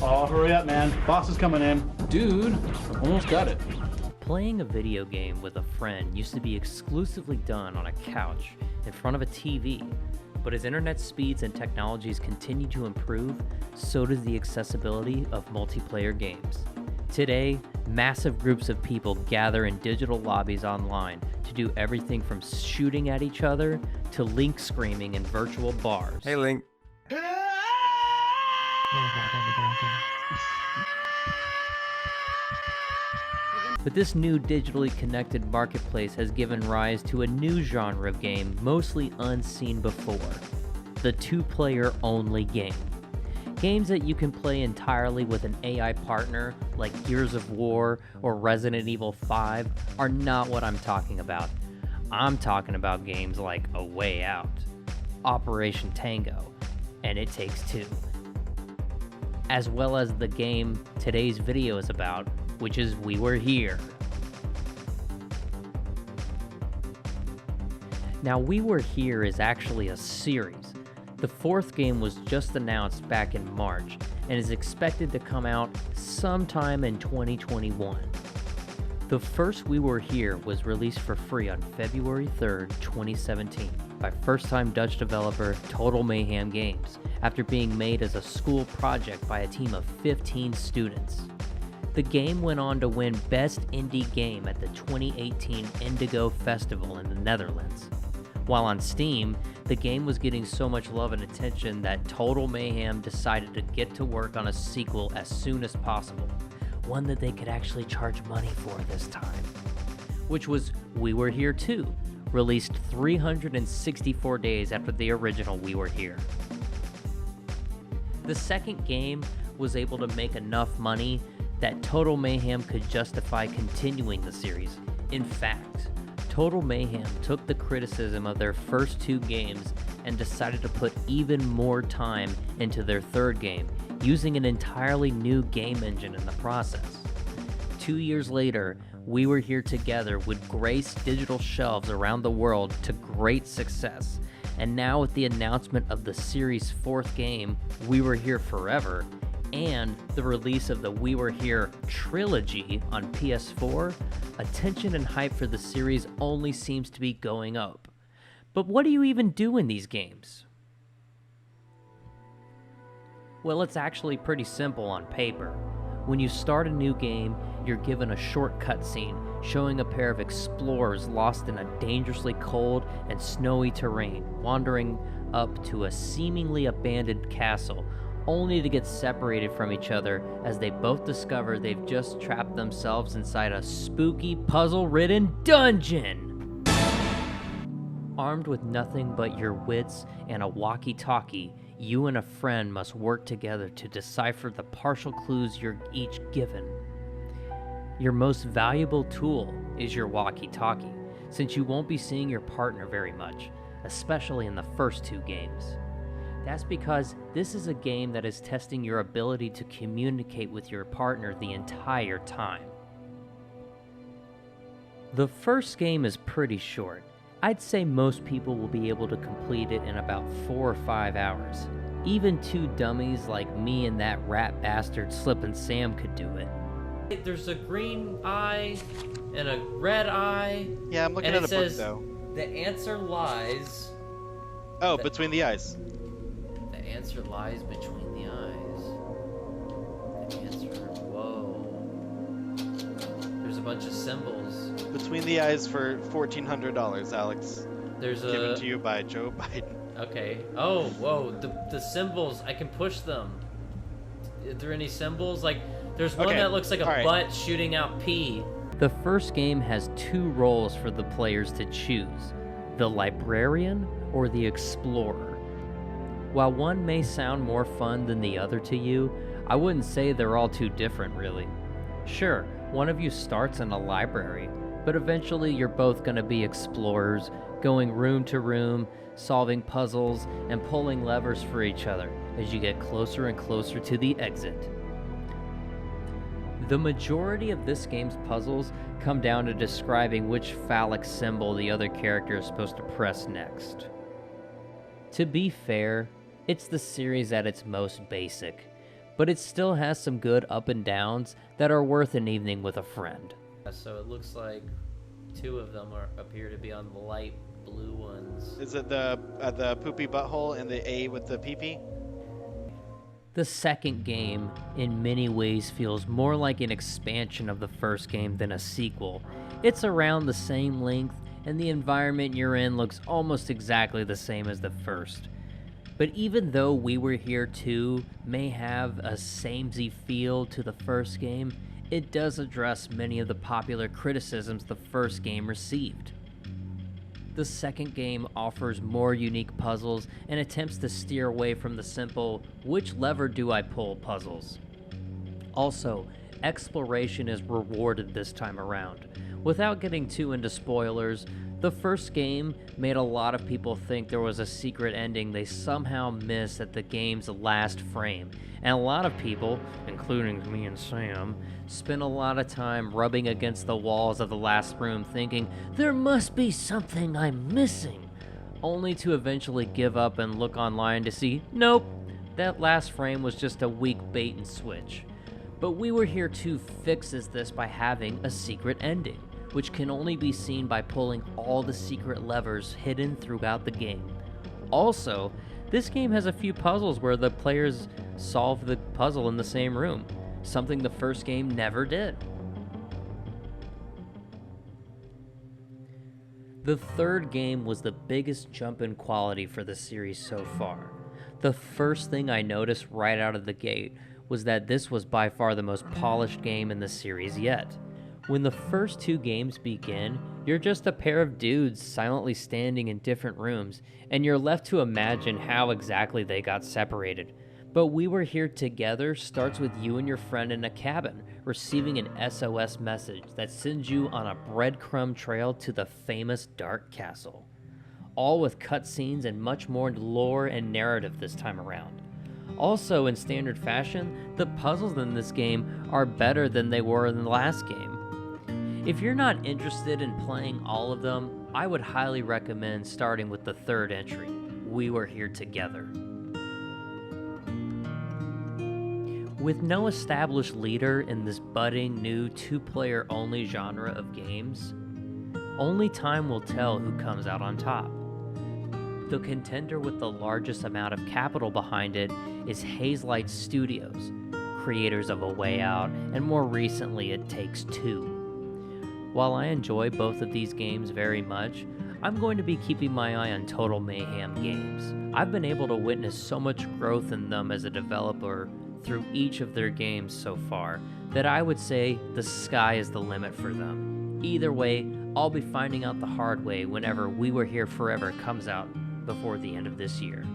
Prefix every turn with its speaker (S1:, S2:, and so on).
S1: Oh, hurry up, man. Boss is coming in.
S2: Dude, almost got it.
S3: Playing a video game with a friend used to be exclusively done on a couch in front of a TV, but as internet speeds and technologies continue to improve, so does the accessibility of multiplayer games. Today, massive groups of people gather in digital lobbies online to do everything from shooting at each other to Link screaming in virtual bars.
S4: Hey, Link.
S3: But this new digitally connected marketplace has given rise to a new genre of game mostly unseen before, the two-player only game. Games that you can play entirely with an AI partner like Gears of War or Resident Evil 5 are not what I'm talking about. I'm talking about games like A Way Out, Operation Tango, and It Takes Two, as well as the game today's video is about, which is We Were Here. Now, We Were Here is actually a series. The fourth game was just announced back in March and is expected to come out sometime in 2021. The first We Were Here was released for free on February 3rd, 2017 by first-time Dutch developer Total Mayhem Games after being made as a school project by a team of 15 students. The game went on to win Best Indie Game at the 2018 Indigo Festival in the Netherlands. While on Steam, the game was getting so much love and attention that Total Mayhem decided to get to work on a sequel as soon as possible, one that they could actually charge money for this time, which was We Were Here 2, released 364 days after the original We Were Here. The second game was able to make enough money that Total Mayhem could justify continuing the series. In fact, Total Mayhem took the criticism of their first two games and decided to put even more time into their third game, using an entirely new game engine in the process. 2 years later, We Were Here Together would grace digital shelves around the world to great success. And now with the announcement of the series' fourth game, We Were Here Forever, and the release of the We Were Here trilogy on PS4, attention and hype for the series only seems to be going up. But what do you even do in these games? Well, it's actually pretty simple on paper. When you start a new game, you're given a short cutscene showing a pair of explorers lost in a dangerously cold and snowy terrain, wandering up to a seemingly abandoned castle, only to get separated from each other as they both discover they've just trapped themselves inside a spooky, puzzle-ridden dungeon! Armed with nothing but your wits and a walkie-talkie, you and a friend must work together to decipher the partial clues you're each given. Your most valuable tool is your walkie-talkie, since you won't be seeing your partner very much, especially in the first two games. That's because this is a game that is testing your ability to communicate with your partner the entire time. The first game is pretty short. I'd say most people will be able to complete it in about 4 or 5 hours. Even two dummies like me and that rat bastard Slippin' Sam could do it. There's a green eye and a red eye.
S4: Yeah, I'm looking at a book though.
S3: The answer lies...
S4: Oh, between the eyes.
S3: The answer lies between the eyes. The answer... Whoa. There's a bunch of symbols.
S4: Between the eyes for $1,400, Alex.
S3: There's a...
S4: Given to you by Joe Biden.
S3: Okay. Oh, whoa. The symbols, I can push them. Are there any symbols? Like, there's one that looks like a butt shooting out pee. The first game has 2 roles for the players to choose: the librarian or the explorer. While one may sound more fun than the other to you, I wouldn't say they're all too different, really. Sure, one of you starts in a library, but eventually you're both going to be explorers, going room to room, solving puzzles, and pulling levers for each other as you get closer and closer to the exit. The majority of this game's puzzles come down to describing which phallic symbol the other character is supposed to press next. To be fair, it's the series at its most basic, but it still has some good up and downs that are worth an evening with a friend. So it looks like 2 of them appear to be on the light blue ones.
S4: Is it the poopy butthole and the A with the pee-pee?
S3: The second game, in many ways, feels more like an expansion of the first game than a sequel. It's around the same length, and the environment you're in looks almost exactly the same as the first. But even though We Were Here 2 may have a samey feel to the first game, it does address many of the popular criticisms the first game received. The second game offers more unique puzzles and attempts to steer away from the simple, which lever do I pull puzzles. Also, exploration is rewarded this time around. Without getting too into spoilers, the first game made a lot of people think there was a secret ending they somehow missed at the game's last frame, and a lot of people, including me and Sam, spent a lot of time rubbing against the walls of the last room thinking, there must be something I'm missing, only to eventually give up and look online to see, nope, that last frame was just a weak bait and switch. But We Were Here 2 fixes this by having a secret ending, which can only be seen by pulling all the secret levers hidden throughout the game. Also, this game has a few puzzles where the players solve the puzzle in the same room, something the first game never did. The third game was the biggest jump in quality for the series so far. The first thing I noticed right out of the gate was that this was by far the most polished game in the series yet. When the first 2 games begin, you're just a pair of dudes silently standing in different rooms, and you're left to imagine how exactly they got separated. But We Were Here Together starts with you and your friend in a cabin, receiving an SOS message that sends you on a breadcrumb trail to the famous Dark Castle. All with cutscenes and much more lore and narrative this time around. Also, in standard fashion, the puzzles in this game are better than they were in the last game. If you're not interested in playing all of them, I would highly recommend starting with the third entry, We Were Here Together. With no established leader in this budding new 2-player only genre of games, only time will tell who comes out on top. The contender with the largest amount of capital behind it is Hazelight Studios, creators of A Way Out, and more recently It Takes Two. While I enjoy both of these games very much, I'm going to be keeping my eye on Total Mayhem games. I've been able to witness so much growth in them as a developer through each of their games so far that I would say the sky is the limit for them. Either way, I'll be finding out the hard way whenever We Were Here Forever comes out before the end of this year.